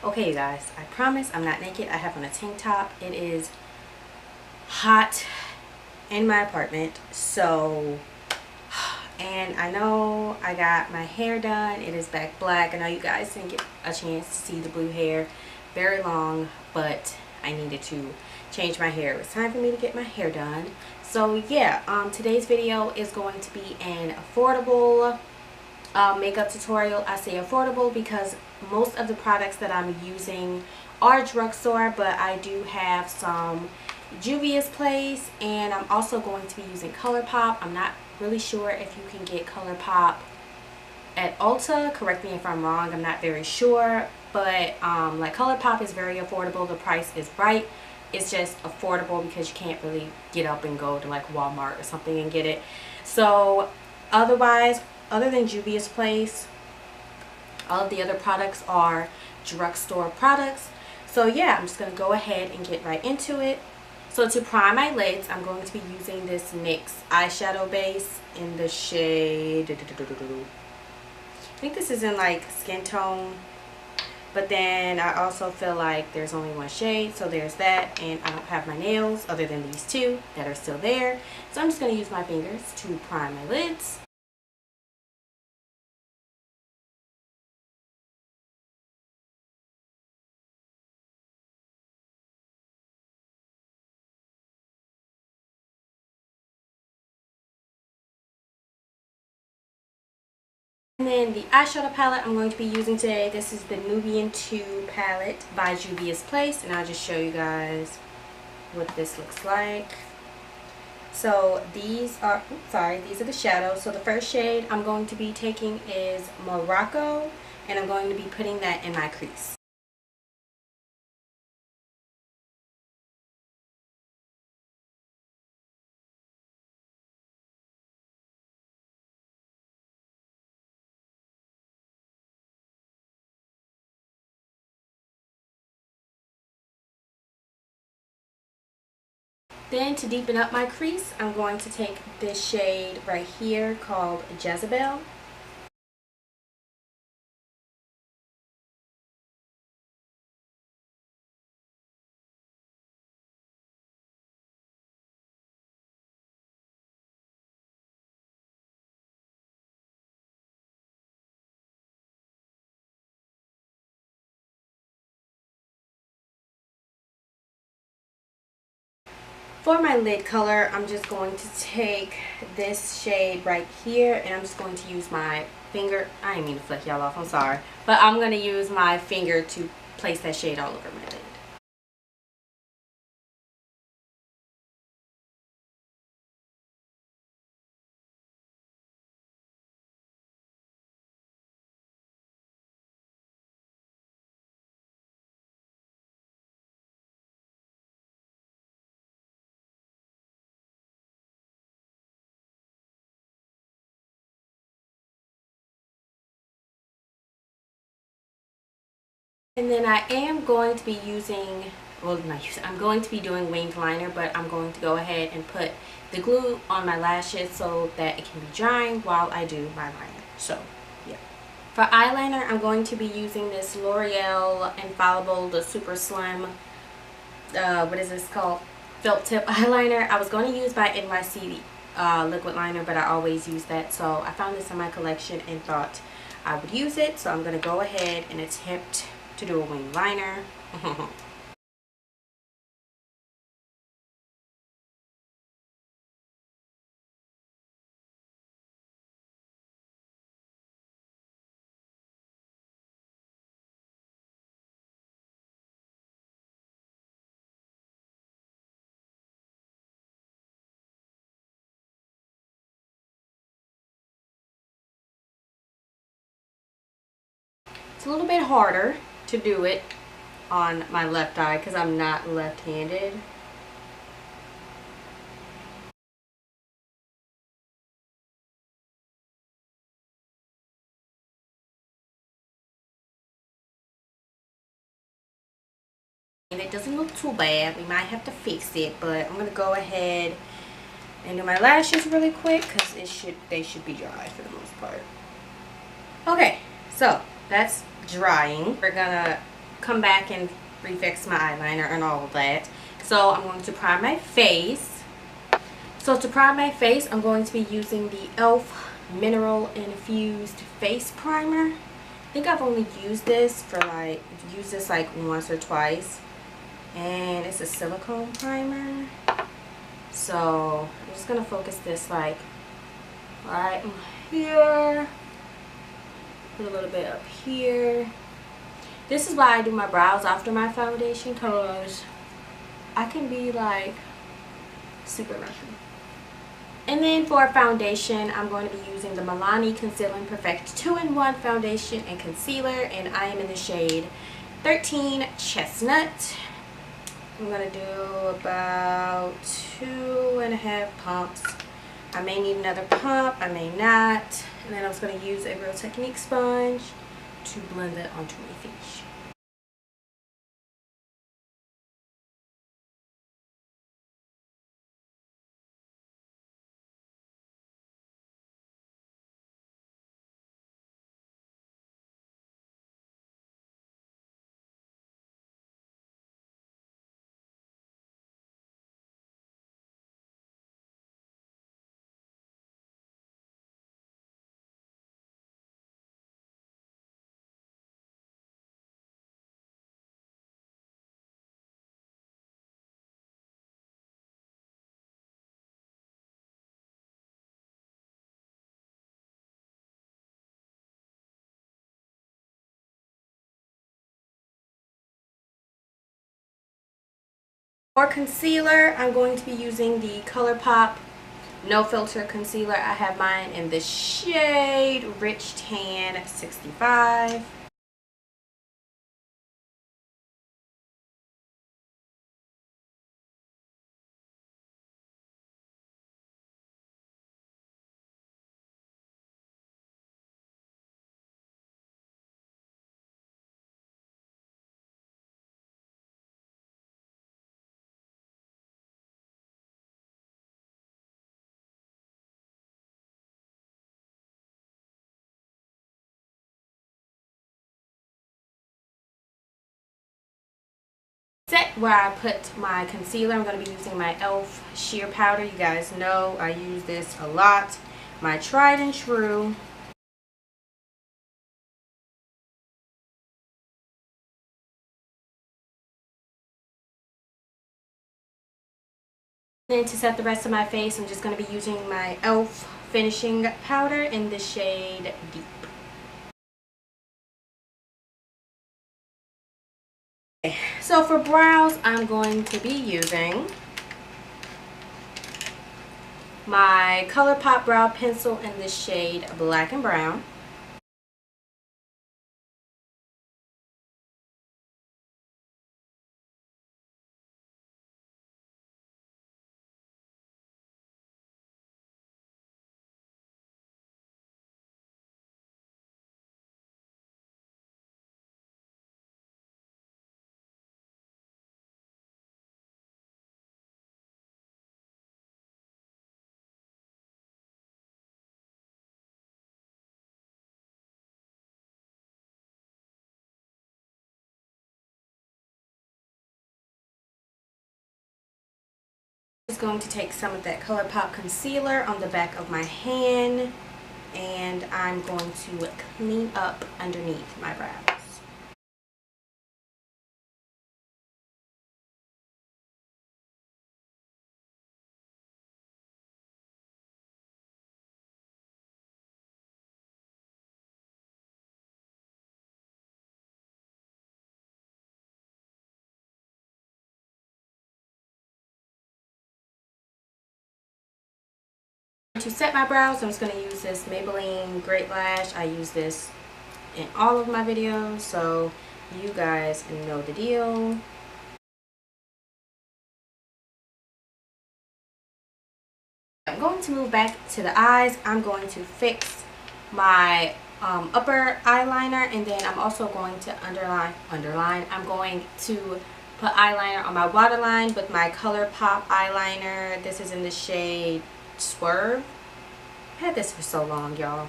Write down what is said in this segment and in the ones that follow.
Okay, you guys, I promise I'm not naked. I have on a tank top. It is hot in my apartment, so, and I know I got my hair done. It is back black. I know you guys didn't get a chance to see the blue hair, very long, but I needed to change my hair. It was time for me to get my hair done. So yeah, today's video is going to be an affordable makeup tutorial. I say affordable because most of the products that I'm using are drugstore, but I do have some JUVIA'S place, and I'm also going to be using ColourPop. I'm not really sure if you can get ColourPop at Ulta. Correct me if I'm wrong, I'm not very sure, but like ColourPop is very affordable. The price is right. It's just affordable because you can't really get up and go to like Walmart or something and get it. So otherwise, other than JUVIA'S place, all of the other products are drugstore products. So yeah, I'm just going to go ahead and get right into it. So to prime my lids, I'm going to be using this NYX eyeshadow base in the shade, I think this is in like skin tone, but then I also feel like there's only one shade, so there's that, and I don't have my nails other than these two that are still there. So I'm just going to use my fingers to prime my lids. And then the eyeshadow palette I'm going to be using today, this is the Nubian 2 palette by JUVIA'S place, and I'll just show you guys what this looks like. So these are, these are the shadows. So the first shade I'm going to be taking is Morocco, and I'm going to be putting that in my crease. Then to deepen up my crease, I'm going to take this shade right here called Jezebel. For my lid color, I'm just going to take this shade right here, and I'm just going to use my finger. I didn't mean to flick y'all off, I'm sorry. But I'm going to use my finger to place that shade all over my lid. And then I am going to be using, well, I'm going to be doing winged liner, but I'm going to go ahead and put the glue on my lashes so that it can be drying while I do my liner. So, yeah. For eyeliner, I'm going to be using this L'Oreal Infallible, the super slim, what is this called? Felt tip eyeliner. I was going to use my NYC liquid liner, but I always use that. So I found this in my collection and thought I would use it. So I'm going to go ahead and attempt to do a wing liner. It's a little bit harder to do it on my left eye because I'm not left-handed. And it doesn't look too bad. We might have to fix it, but I'm going to go ahead and do my lashes really quick because they should be dry for the most part. Okay, so that's drying. We're going to come back and refix my eyeliner and all of that. So I'm going to prime my face. So to prime my face, I'm going to be using the e.l.f. Mineral Infused Face Primer. I think I've only used this like once or twice. And it's a silicone primer. So I'm just going to focus this like right here. Put a little bit up here. This is why I do my brows after my foundation, because I can be like super messy. And then for foundation, I'm going to be using the Milani Conceal and Perfect 2-in-1 foundation and concealer, and I am in the shade 13 Chestnut. I'm going to do about 2.5 pumps. I may need another pump, I may not. And then I'm just going to use a Real Technique sponge to blend it onto my face. For concealer, I'm going to be using the ColourPop No Filter Concealer. I have mine in the shade Rich Tan 65. Set where I put my concealer, I'm going to be using my e.l.f. sheer powder. You guys know I use this a lot. My tried and true. Then to set the rest of my face, I'm just going to be using my e.l.f. finishing powder in the shade Deep. So for brows, I'm going to be using my ColourPop brow pencil in the shade Black and Brown. I'm just going to take some of that ColourPop concealer on the back of my hand, and I'm going to clean up underneath my brows. To set my brows, I'm just going to use this Maybelline Great Lash. I use this in all of my videos, so you guys know the deal. I'm going to move back to the eyes. I'm going to fix my upper eyeliner, and then I'm also going to underline. I'm going to put eyeliner on my waterline with my ColourPop eyeliner. This is in the shade Swerve. I had this for so long, y'all.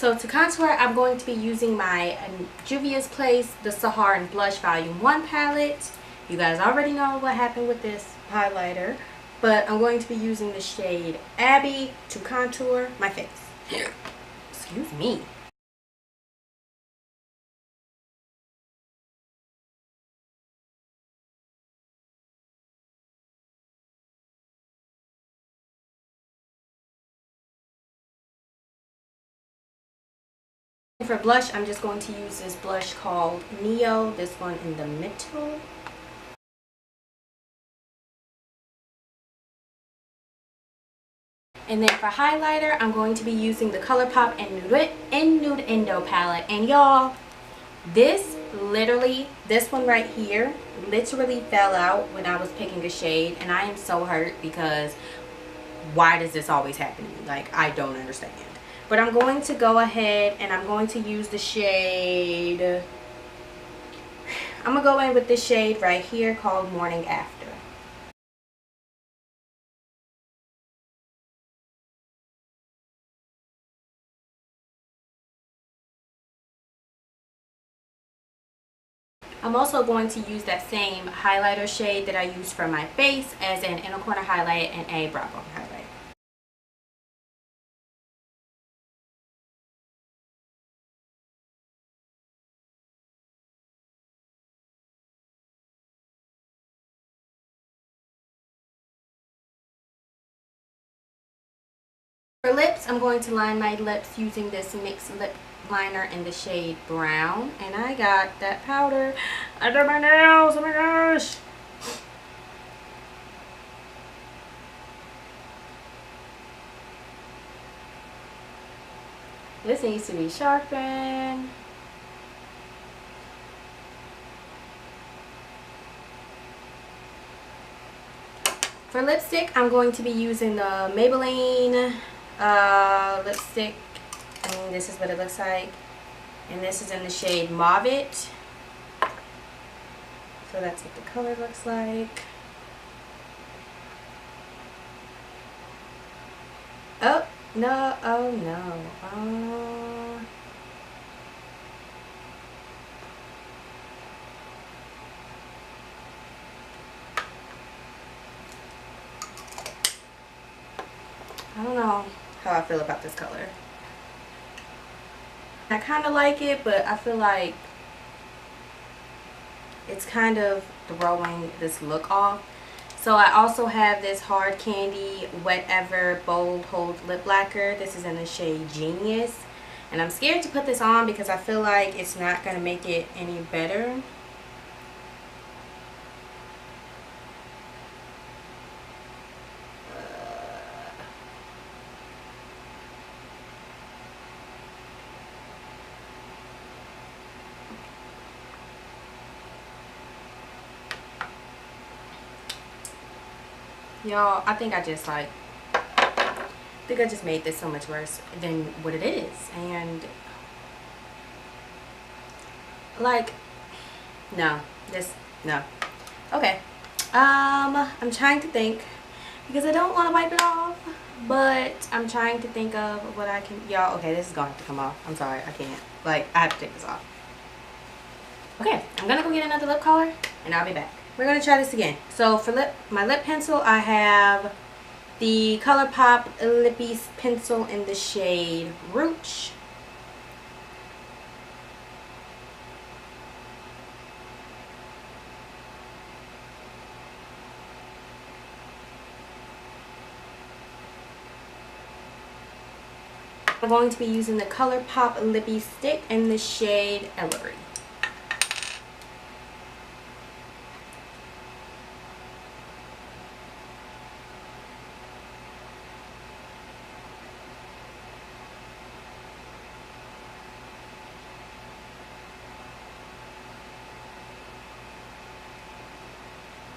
So to contour, I'm going to be using my JUVIA'S Place, the SAHARAN Blush Volume 1 palette. You guys already know what happened with this highlighter, but I'm going to be using the shade Abby to contour my face. Excuse me. For blush, I'm just going to use this blush called Neo, this one in the middle. And then for highlighter, I'm going to be using the ColourPop and Nude Indo palette. And y'all, this one right here, literally fell out when I was picking a shade. And I am so hurt because why does this always happen to me? Like, I don't understand. But I'm going to go ahead and I'm going to use the shade. I'm going to go in with this shade right here called Morning After. I'm also going to use that same highlighter shade that I used for my face as an inner corner highlight and a brow bone highlight. For lips, I'm going to line my lips using this mixed lip liner in the shade Brown. And I got that powder under my nails. Oh my gosh. This needs to be sharpened. For lipstick, I'm going to be using the Maybelline lipstick, and this is what it looks like, and this is in the shade Mauve. So that's what the color looks like. Oh no, oh no, I don't know how I feel about this color. I kind of like it, but I feel like it's kind of throwing this look off. So I also have this Hard Candy Wet Ever Bold Hold Lip Lacquer. This is in the shade Genius. And I'm scared to put this on because I feel like it's not going to make it any better. Y'all, I think I just made this so much worse than what it is. And like, no. Okay. I'm trying to think because I don't want to wipe it off, but I'm trying to think of what I can. Y'all, okay, this is going to have to come off. I'm sorry, I can't. Like, I have to take this off. Okay, I'm gonna go get another lip color and I'll be back. We're going to try this again. So for my lip pencil, I have the ColourPop Lippy pencil in the shade Rooch. I'm going to be using the ColourPop Lippy stick in the shade Ellery.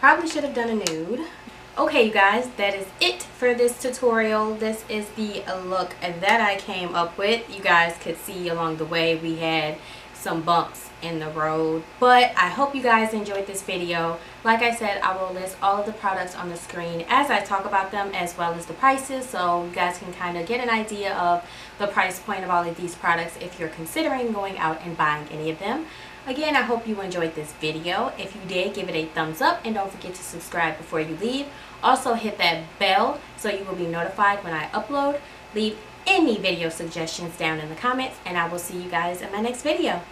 Probably should have done a nude. Okay, you guys, that is it for this tutorial. This is the look that I came up with. You guys could see along the way we had some bumps in the road. But I hope you guys enjoyed this video. Like I said, I will list all of the products on the screen as I talk about them, as well as the prices, so you guys can kind of get an idea of the price point of all of these products if you're considering going out and buying any of them. Again, I hope you enjoyed this video. If you did, give it a thumbs up and don't forget to subscribe before you leave. Also hit that bell so you will be notified when I upload. Leave any video suggestions down in the comments, and I will see you guys in my next video.